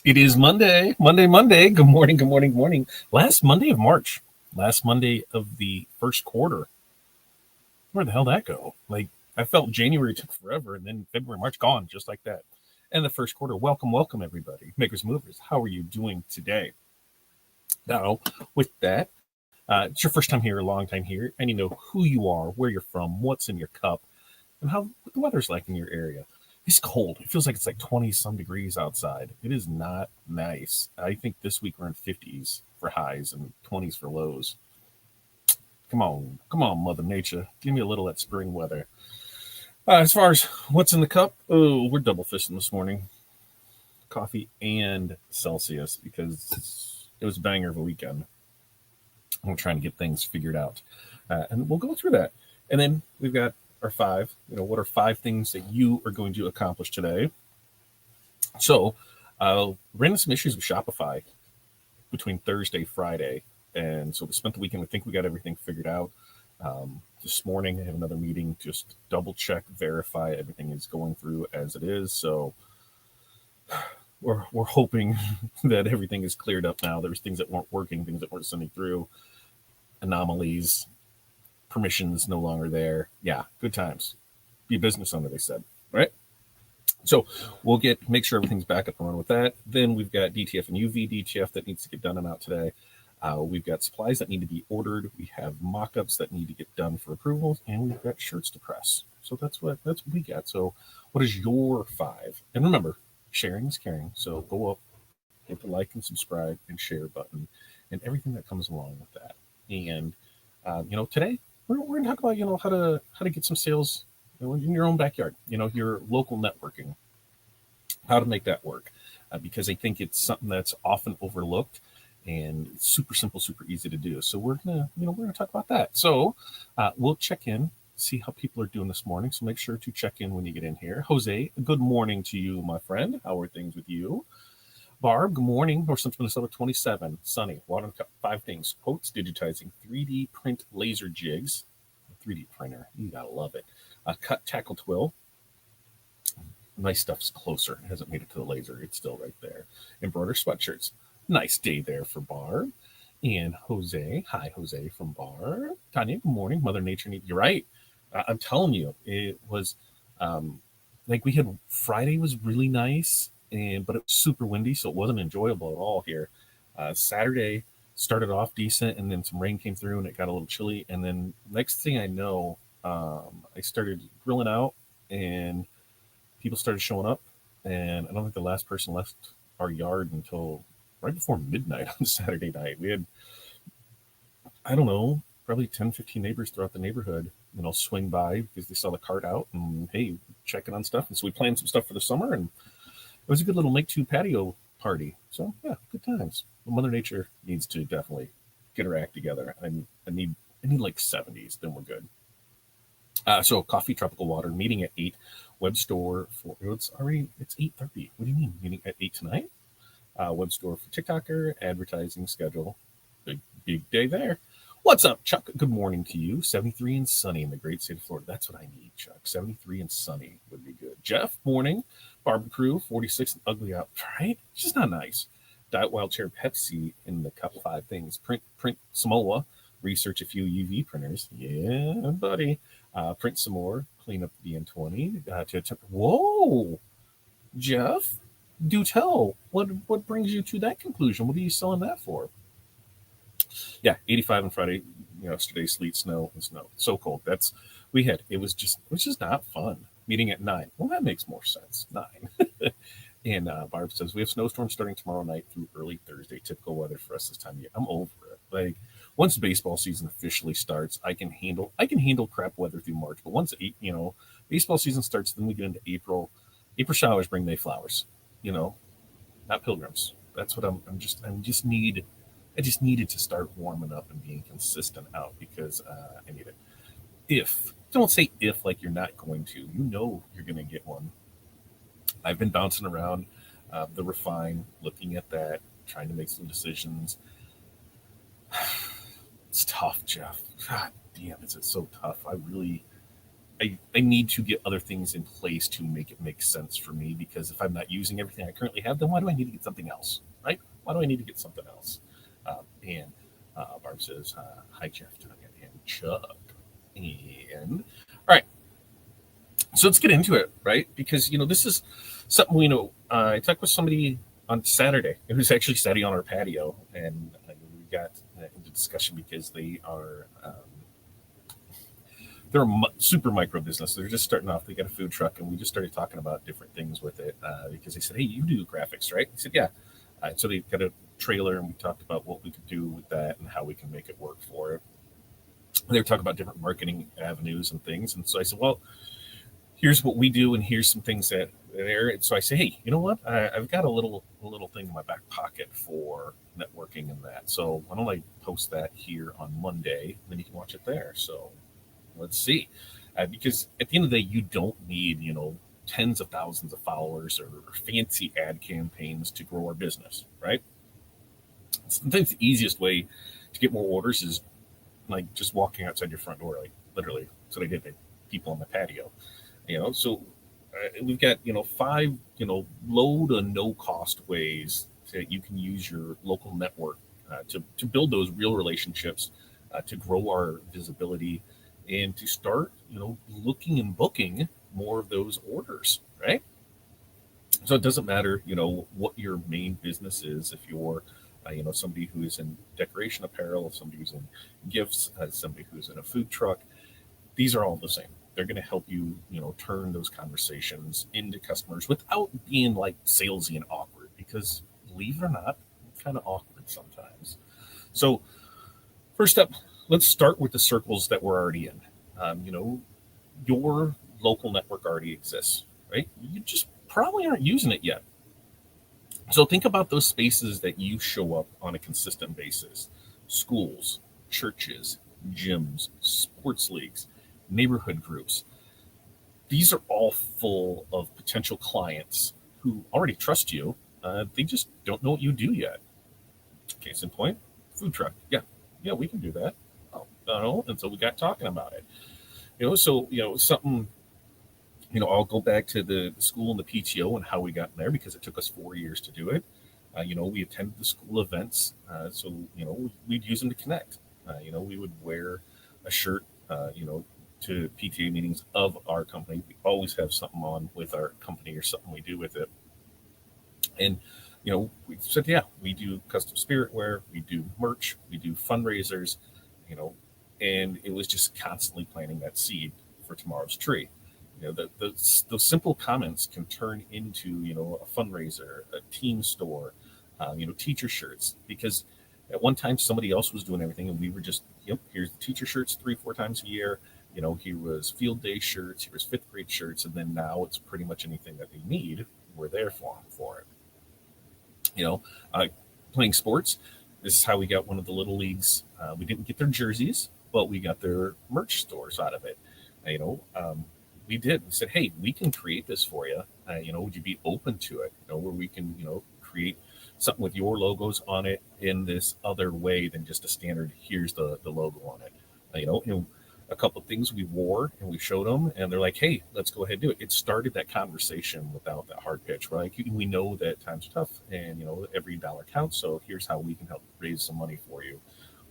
It is Monday, Monday. Good morning, good morning, good morning. Last Monday of March, last Monday of the first quarter. Where the hell did that go? Like, I felt January took forever, and then February, March gone just like that. And the first quarter, welcome, everybody. Makers, movers, how are you doing today? Now, with that, it's your first time here, a long time here, and you know who you are, where you're from, what's in your cup, and how what the weather's like in your area. It's cold. It feels like it's like 20 some degrees outside. It is not nice. I think this week we're in 50s for highs and 20s for lows. Come on, Mother Nature. Give me a little of that spring weather. As far as what's in the cup, oh, we're double fisting this morning. Coffee and Celsius because it was a banger of a weekend. I'm trying to get things figured out. And we'll go through that. And then we've got our five. What are five things that you are going to accomplish today? So, ran into some issues with Shopify between Thursday, Friday. And so we spent the weekend. I think we got everything figured out. This morning, I have another meeting, just double check, verify everything is going through as it is. So, we're hoping that everything is cleared up now. There's things that weren't working, things that weren't sending through, anomalies, permissions no longer there. Yeah, good times. Be a business owner, they said, right? So we'll make sure everything's back up and running with that. Then we've got DTF and UV DTF that needs to get done and out today. We've got supplies that need to be ordered. We have mock-ups that need to get done for approvals, and we've got shirts to press. So that's what we got. So what is your five? And remember, sharing is caring. So go up, hit the like and subscribe and share button, and everything that comes along with that. And today we're going to talk about how to get some sales in your own backyard. Your local networking, how to make that work, because I think it's something that's often overlooked. And it's super simple, super easy to do. So we're gonna talk about that. So we'll check in, see how people are doing this morning. So make sure to check in when you get in here. Jose, good morning to you, my friend. How are things with you? Barb, good morning. North Central Minnesota 27, sunny. Water cup, five things. Quotes, digitizing, 3D print laser jigs. 3D printer, you gotta love it. Cut tackle twill. Nice stuff's closer. It hasn't made it to the laser. It's still right there. Embroider sweatshirts. Nice day there for Barb. And Jose, hi Jose from Barb. Tanya, good morning. Mother Nature, you're right. I'm telling you, it was like we had Friday was really nice, but it was super windy, so it wasn't enjoyable at all here. Saturday started off decent, and then some rain came through, and it got a little chilly. And then next thing I know, I started grilling out, and people started showing up, and I don't think the last person left our yard until right before midnight on Saturday night. We had, I don't know, probably 10, 15 neighbors throughout the neighborhood, swing by because they saw the cart out and, hey, checking on stuff. And so we planned some stuff for the summer, and it was a good little make-two patio party. So, yeah, good times. Well, Mother Nature needs to definitely get her act together. I need like 70s, then we're good. So coffee, tropical water, meeting at 8, web store for, it's 8:30. What do you mean, meeting at 8 tonight? Web store for TikToker, advertising schedule. Big day there. What's up, Chuck? Good morning to you. 73 and sunny in the great state of Florida. That's what I need, Chuck. 73 and sunny would be good. Jeff, morning. Barbecue, 46 and ugly out. Right? It's just not nice. Diet Wild Cherry Pepsi in the cup, five things. Print Samoa. Research a few UV printers. Yeah, buddy. Print some more. Clean up the N20. Whoa, Jeff. Do tell. What brings you to that conclusion? What are you selling that for? Yeah, 85 on Friday. Yesterday, sleet, snow, and snow. So cold. It was just not fun. Meeting at 9. Well, that makes more sense. 9. And Barb says we have snowstorms starting tomorrow night through early Thursday. Typical weather for us this time of year. I'm over it. Like once baseball season officially starts, I can handle crap weather through March. But once baseball season starts, then we get into April. April showers bring May flowers. Not pilgrims. That's what I just needed to start warming up and being consistent out because I need it. Don't say if like you're not going to. You're going to get one. I've been bouncing around the refine, looking at that, trying to make some decisions. It's tough, Jeff. God damn, it's so tough. I really I need to get other things in place to make it make sense for me, because if I'm not using everything I currently have, then why do I need to get something else, right? Why do I need to get something else? And Barb says, hi, Jeff, Tanya, and Chuck. And all right, so let's get into it, right? Because, this is something I talked with somebody on Saturday. It was actually sitting on our patio, and we got into discussion because they're a super micro business. They're just starting off. They got a food truck, and we just started talking about different things with it because they said, "Hey, you do graphics, right?" I said, "Yeah." So they got a trailer, and we talked about what we could do with that and how we can make it work for it. And they were talking about different marketing avenues and things, and so I said, "Well, here's what we do, and here's some things that there." And so I say, "Hey, you know what? I've got a little thing in my back pocket for networking and that. So why don't I post that here on Monday, and then you can watch it there." So let's see. Because at the end of the day, you don't need, tens of thousands of followers or fancy ad campaigns to grow our business, right? Sometimes the easiest way to get more orders is like just walking outside your front door, like literally. That's what I did to people on the patio, So we've got, five, low to no cost ways that you can use your local network to build those real relationships, to grow our visibility, and to start, looking and booking more of those orders, right? So it doesn't matter, what your main business is. If you're, somebody who is in decoration apparel, somebody who's in gifts, somebody who's in a food truck, these are all the same. They're going to help you, turn those conversations into customers without being like salesy and awkward. Because believe it or not, it's kind of awkward sometimes. So first up, let's start with the circles that we're already in. Your local network already exists, right? You just probably aren't using it yet. So think about those spaces that you show up on a consistent basis: schools, churches, gyms, sports leagues, neighborhood groups. These are all full of potential clients who already trust you. They just don't know what you do yet. Case in point, food truck. Yeah, we can do that. Oh, no, and so we got talking about it. Something. I'll go back to the school and the PTO and how we got in there, because it took us 4 years to do it. We attended the school events, so we'd use them to connect. We would wear a shirt, to PTA meetings of our company. We always have something on with our company or something we do with it. And, we said, yeah, we do custom spirit wear, we do merch, we do fundraisers, and it was just constantly planting that seed for tomorrow's tree. Those simple comments can turn into, a fundraiser, a team store, teacher shirts, because at one time somebody else was doing everything and we were just, here's the teacher shirts 3-4 times a year. Here was field day shirts, here was fifth grade shirts, and then now it's pretty much anything that they need, we're there for them for it. Playing sports. This is how we got one of the little leagues. We didn't get their jerseys, but we got their merch stores out of it. We did. We said, hey, we can create this for you. Would you be open to it? Where we can, create something with your logos on it in this other way than just a standard, here's the logo on it. A couple of things we wore and we showed them, and they're like, hey, let's go ahead and do it. It started that conversation without that hard pitch. We're like, we know that times are tough, and every dollar counts, so here's how we can help raise some money for you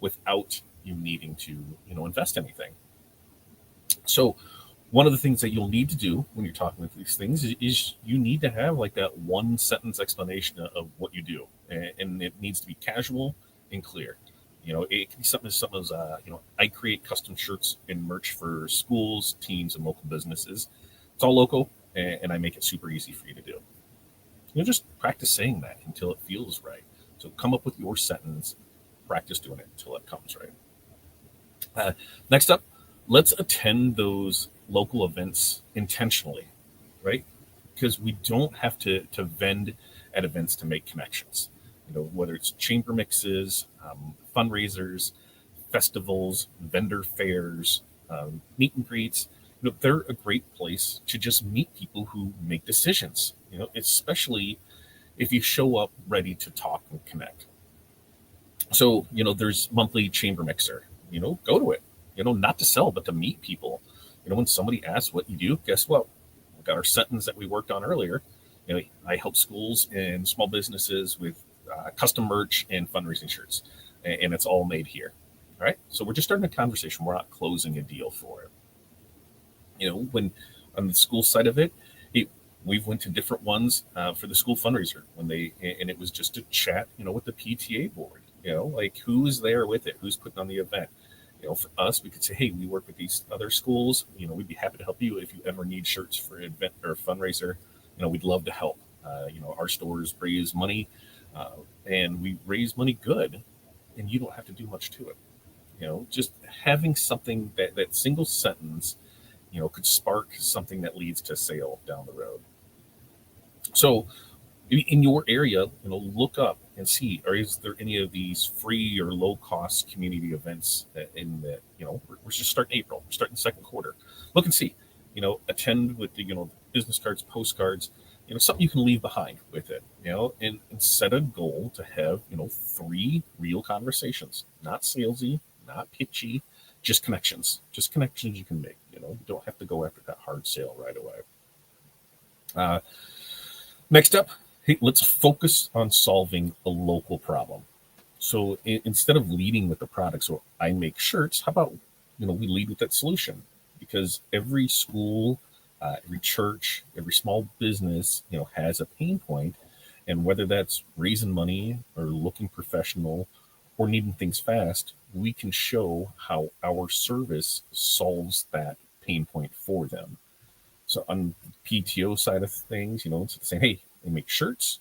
without you needing to invest anything. So one of the things that you'll need to do when you're talking with these things is you need to have like that one sentence explanation of what you do, and it needs to be casual and clear. It can be something as I create custom shirts and merch for schools, teams, and local businesses. It's all local, and I make it super easy for you to do. Just practice saying that until it feels right. So come up with your sentence, practice doing it until it comes right. Next up, let's attend those local events intentionally, right? Because we don't have to vend at events to make connections. Whether it's chamber mixes, fundraisers, festivals, vendor fairs, meet and greets, they're a great place to just meet people who make decisions, especially if you show up ready to talk and connect. So, there's monthly chamber mixer, go to it, not to sell, but to meet people. When somebody asks what you do, guess what? We got our sentence that we worked on earlier. I help schools and small businesses with custom merch and fundraising shirts, and it's all made here. All right. So we're just starting a conversation. We're not closing a deal for it. When on the school side of it, we've went to different ones for the school fundraiser and it was just to chat, with the PTA board, like who's there with it, who's putting on the event. For us, we could say, hey, we work with these other schools. We'd be happy to help you if you ever need shirts for an event or a fundraiser. We'd love to help. Our stores raise money, and we raise money good, and you don't have to do much to it. Just having something that single sentence, could spark something that leads to sale down the road. So in your area, look up and see, or is there any of these free or low cost community events in that, we're just starting April, we're starting the second quarter. Look and see, attend with the, business cards, postcards, something you can leave behind with it, and set a goal to have, 3 real conversations, not salesy, not pitchy, just connections you can make. You don't have to go after that hard sale right away. Next up, hey, let's focus on solving a local problem. So instead of leading with the product, so I make shirts, how about, we lead with that solution? Because every school, every church, every small business, has a pain point. And whether that's raising money or looking professional or needing things fast, we can show how our service solves that pain point for them. So on the PTO side of things, it's saying, hey, I make shirts.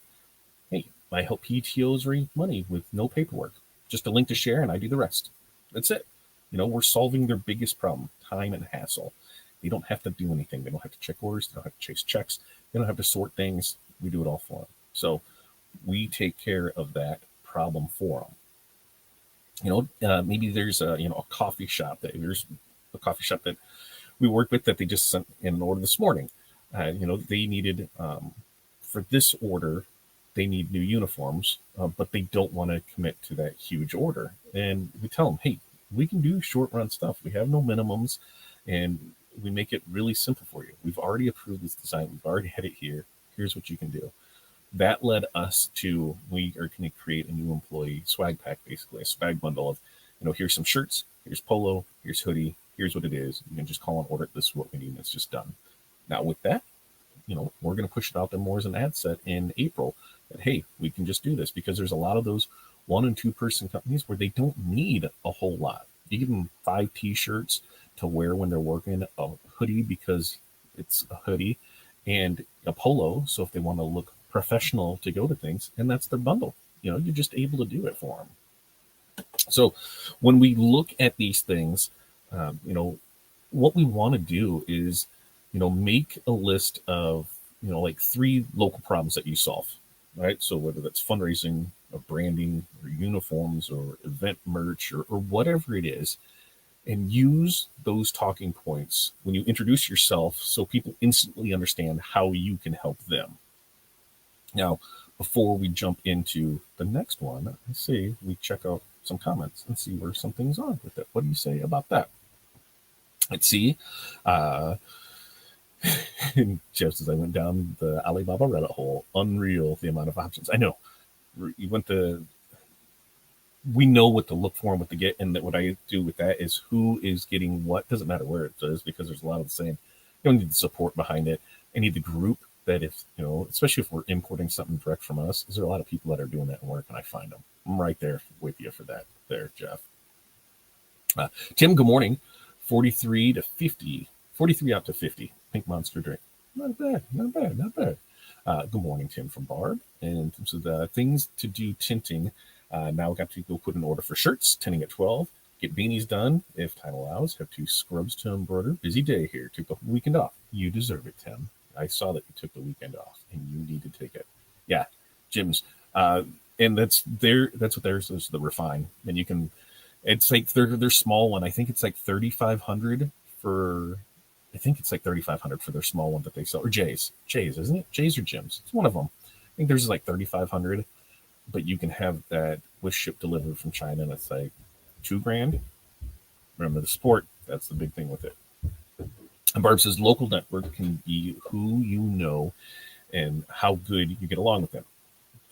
Hey, I help PTOs raise money with no paperwork. Just a link to share and I do the rest. That's it. We're solving their biggest problem, time and hassle. They don't have to do anything. They don't have to check orders. They don't have to chase checks. They don't have to sort things. We do it all for them. So we take care of that problem for them. Maybe there's a coffee shop that we worked with that they just sent in an order this morning. They needed for this order, they need new uniforms, but they don't want to commit to that huge order. And we tell them, hey, we can do short run stuff. We have no minimums, and we make it really simple for you. We've already approved this design. We've already had it here. Here's what you can do. That led us to, we are going to create a new employee swag pack, basically a swag bundle of, here's some shirts, here's polo, here's hoodie, here's what it is. You can just call and order it. This is what we need. And it's just done. Now with that, we're going to push it out there more as an ad set in April that, hey, we can just do this, because there's a lot of those 1 and 2 person companies where they don't need a whole lot. You give them 5 t-shirts to wear when they're working, a hoodie because it's a hoodie, and a polo. So if they want to look professional to go to things, and that's their bundle, you're just able to do it for them. So when we look at these things, what we want to do is, make a list of, like 3 local problems that you solve, right? So whether that's fundraising or branding or uniforms or event merch or whatever it is, and use those talking points when you introduce yourself so people instantly understand how you can help them. Now, before we jump into the next one, let's see, we check out some comments and see where some things are with it. What do you say about that? Let's see. Just as I went down the Alibaba rabbit hole, unreal the amount of options. I know. We know what to look for and what to get, and that what I do with that is who is getting what. Doesn't matter where it is, because there's a lot of the same. You don't need the support behind it. I need the group that, if especially if we're importing something direct from us, is there a lot of people that are doing that work, and I find them. I'm right there with you for that there, Jeff. Tim, good morning. 43 to 50. 43 out to 50. Pink Monster drink. Not bad. Good morning, Tim from Barb. And in terms of the things to do tinting, now got to go put an order for shirts, tinting at 12. Get beanies done, if time allows. Have 2 scrubs to embroider. Busy day here. Took the weekend off. You deserve it, Tim. I saw that you took the weekend off, and you need to take it. Yeah, Jim's. And that's what theirs is, the refine. And you can, it's like their small one. I think it's like 3,500 for, for their small one that they sell. Or Jay's, isn't it? Jay's or Jim's. It's one of them. I think theirs is like 3,500, but you can have that with ship delivered from China, and it's like $2,000. Remember the sport. That's the big thing with it. And Barb says local network can be who you know and how good you get along with them.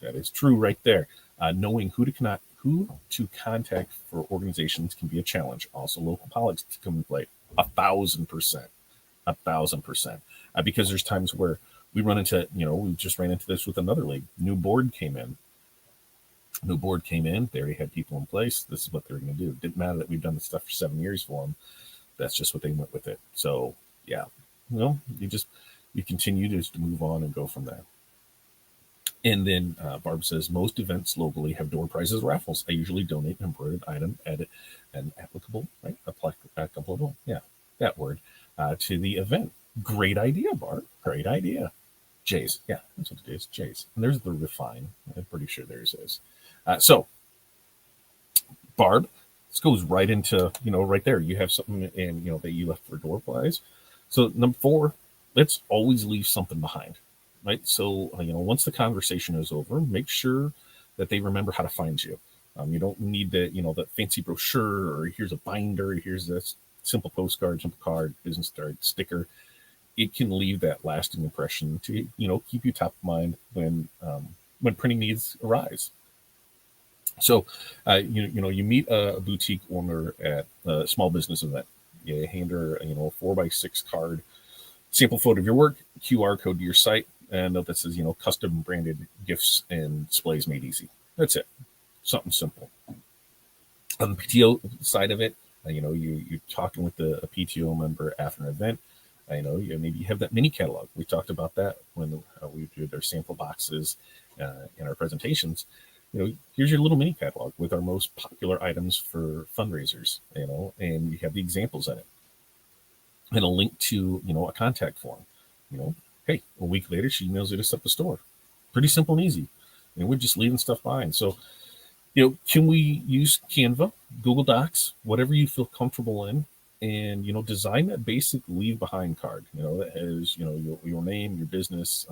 That is true right there. Knowing who to contact for organizations can be a challenge. Also, local politics come into play 1,000%, 1,000%. Because there's times where we run into, we just ran into this with another league. New board came in. They already had people in place. This is what they're going to do. Didn't matter that we've done this stuff for 7 years for them. That's just what they went with it. So yeah, you continue just to move on and go from there. And then Barb says most events locally have door prizes, raffles. I usually donate an embroidered item, edit, and applicable, right? Applicable, yeah, that word, to the event. Great idea, Barb. Great idea. J's, yeah, that's what it is. J's. And there's the refine. I'm pretty sure theirs is. So, Barb, this goes right into, right there. You have something, and that you left for door prize. So number 4, let's always leave something behind. Right. So, once the conversation is over, make sure that they remember how to find you. You don't need that fancy brochure, or here's a binder, here's this simple postcard, simple card, business card, sticker. It can leave that lasting impression to, keep you top of mind when printing needs arise. So, you meet a boutique owner at a small business event. You hand her, a 4x6 card, sample photo of your work, QR code to your site, and note that says, custom branded gifts and displays made easy. That's it. Something simple. On the PTO side of it, you're talking with a PTO member after an event. Maybe you have that mini catalog. We talked about that when we did our sample boxes in our presentations. Here's your little mini catalog with our most popular items for fundraisers, and you have the examples in it. And a link to, a contact form. Hey, a week later, she emails you to set the store. Pretty simple and easy. We're just leaving stuff behind. So, can we use Canva, Google Docs, whatever you feel comfortable in, and, design that basic leave behind card, that has, your name, your business,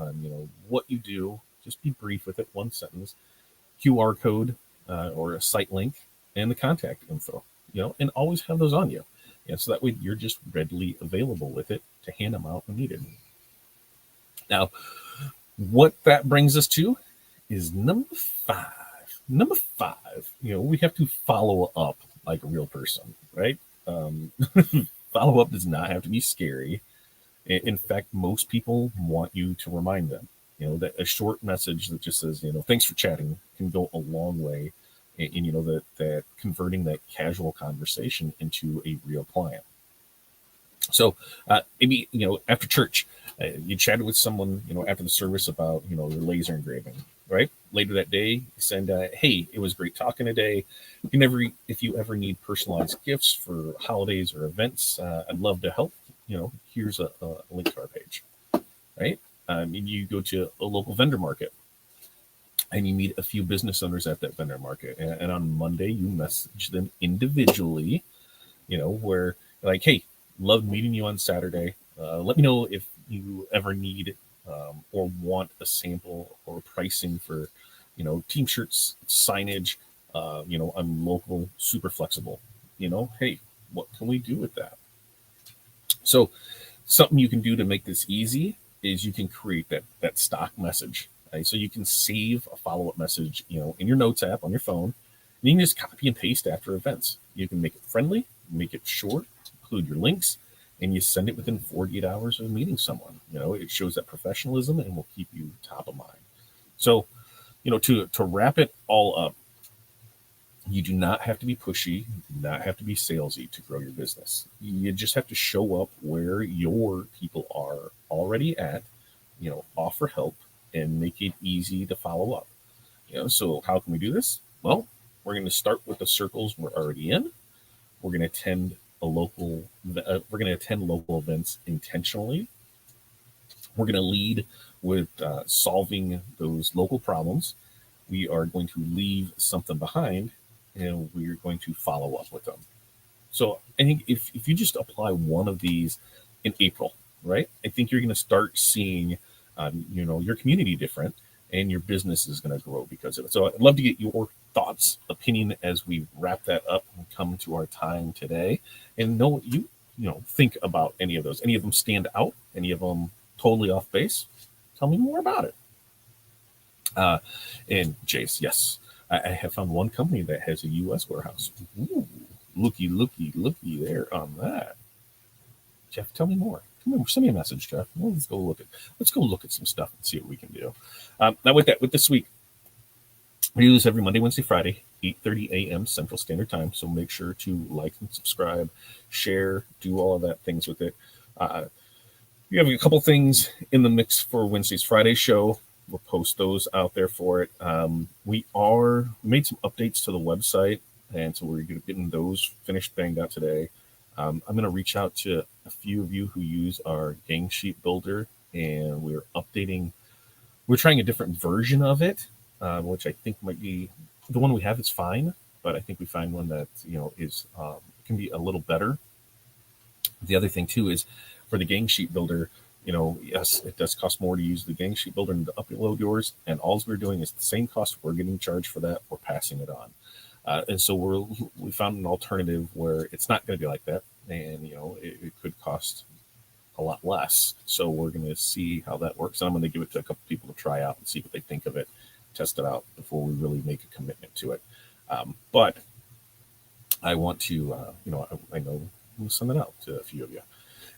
what you do. Just be brief with it, one sentence, QR code or a site link, and the contact info, and always have those on you. So that way you're just readily available with it to hand them out when needed. Now, what that brings us to is number 5. Number 5, we have to follow up like a real person, right? Follow up does not have to be scary. In fact, most people want you to remind them, that a short message that just says, thanks for chatting can go a long way in, that converting that casual conversation into a real client. So maybe, after church, you chatted with someone, after the service about, their laser engraving, right? Later that day, you send, hey, it was great talking today. If you ever need personalized gifts for holidays or events, I'd love to help. Here's a link to our page, right? You go to a local vendor market and you meet a few business owners at that vendor market. And on Monday, you message them individually, where like, hey, loved meeting you on Saturday. Let me know if you ever need or want a sample or pricing for, team shirts, signage. I'm local, super flexible. Hey, what can we do with that? So something you can do to make this easy is you can create that stock message. Right? So you can save a follow-up message, in your notes app on your phone, and you can just copy and paste after events. You can make it friendly, make it short, include your links, and you send it within 48 hours of meeting someone. It shows that professionalism and will keep you top of mind. So, to wrap it all up, you do not have to be pushy, you do not have to be salesy to grow your business. You just have to show up where your people are already at, offer help, and make it easy to follow up. So how can we do this? Well, we're going to start with the circles we're already in. We're going to attend local events intentionally. We're going to lead with solving those local problems. We are going to leave something behind, and we're going to follow up with them. So I think if you just apply one of these in April, right, I think you're going to start seeing, your community different, and your business is going to grow because of it. So I'd love to get your thoughts, opinion as we wrap that up and come to our time today. And know you think about any of those. Any of them stand out? Any of them totally off base? Tell me more about it. And Jace, yes, I have found one company that has a U.S. warehouse. Ooh, looky there on that. Jeff, tell me more. Come on, send me a message, Jeff. Well, let's go look at some stuff and see what we can do. Now with this week, we do this every Monday, Wednesday, Friday, 8:30 a.m. Central Standard Time. So make sure to like and subscribe, share, do all of that things with it. We have a couple things in the mix for Wednesday's Friday show. We'll post those out there for it. We made some updates to the website, and so we're getting those finished, banged out today. I'm going to reach out to a few of you who use our gang sheet builder, and we're updating. We're trying a different version of it, which I think might be the one we have is fine, but I think we find one that is can be a little better. The other thing too is for the gang sheet builder. Yes, it does cost more to use the gang sheet builder and to upload yours, and all we're doing is the same cost we're getting charged for that. We're passing it on. And so we found an alternative where it's not going to be like that, and it could cost a lot less. So we're going to see how that works, and I'm going to give it to a couple people to try out and see what they think of it, test it out before we really make a commitment to it. But I want to, I know I'm going to send it out to a few of you.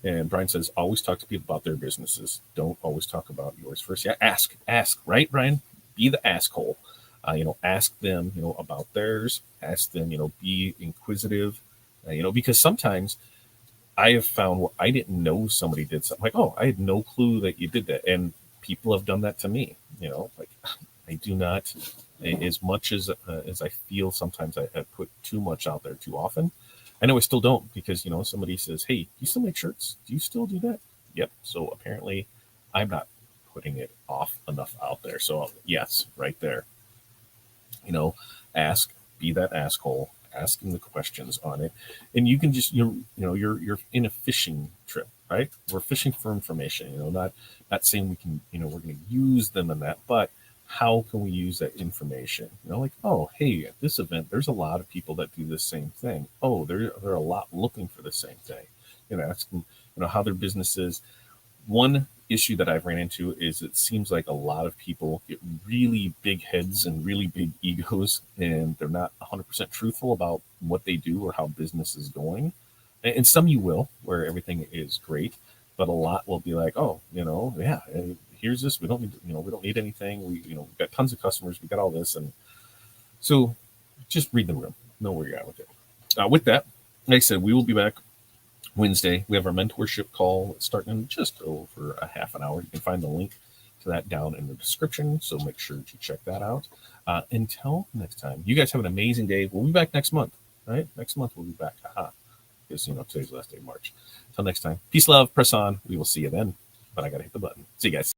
And Brian says, always talk to people about their businesses. Don't always talk about yours first. Yeah, ask, right, Brian? Be the asshole. Ask them, about theirs. Ask them, be inquisitive. Because sometimes I have found where I didn't know somebody did something. Like, oh, I had no clue that you did that. And people have done that to me. Like I do not, as much as I feel sometimes I put too much out there too often. I know I still don't because, somebody says, hey, you still make shirts? Do you still do that? Yep. So apparently I'm not putting it off enough out there. So yes, right there. Ask, be that asshole, ask them the questions on it. And you can just, you're in a fishing trip, right? We're fishing for information, not saying we can, we're going to use them in that, but how can we use that information? Like, oh, hey, at this event, there's a lot of people that do the same thing. Oh, there are a lot looking for the same thing. Ask them, how their business is. One issue that I've ran into is it seems like a lot of people get really big heads and really big egos, and they're not 100% truthful about what they do or how business is going. And some you will, where everything is great, but a lot will be like, oh, yeah, here's this. We don't need, we don't need anything. We've got tons of customers. We got all this. And so just read the room, know where you're at with it. With that, like I said, we will be back Wednesday. We have our mentorship call starting in just over a half an hour. You can find the link to that down in the description. So make sure to check that out. Until next time, you guys have an amazing day. We'll be back next month, right? Next month we'll be back. Because, today's the last day of March. Until next time, peace, love, press on. We will see you then. But I got to hit the button. See you guys.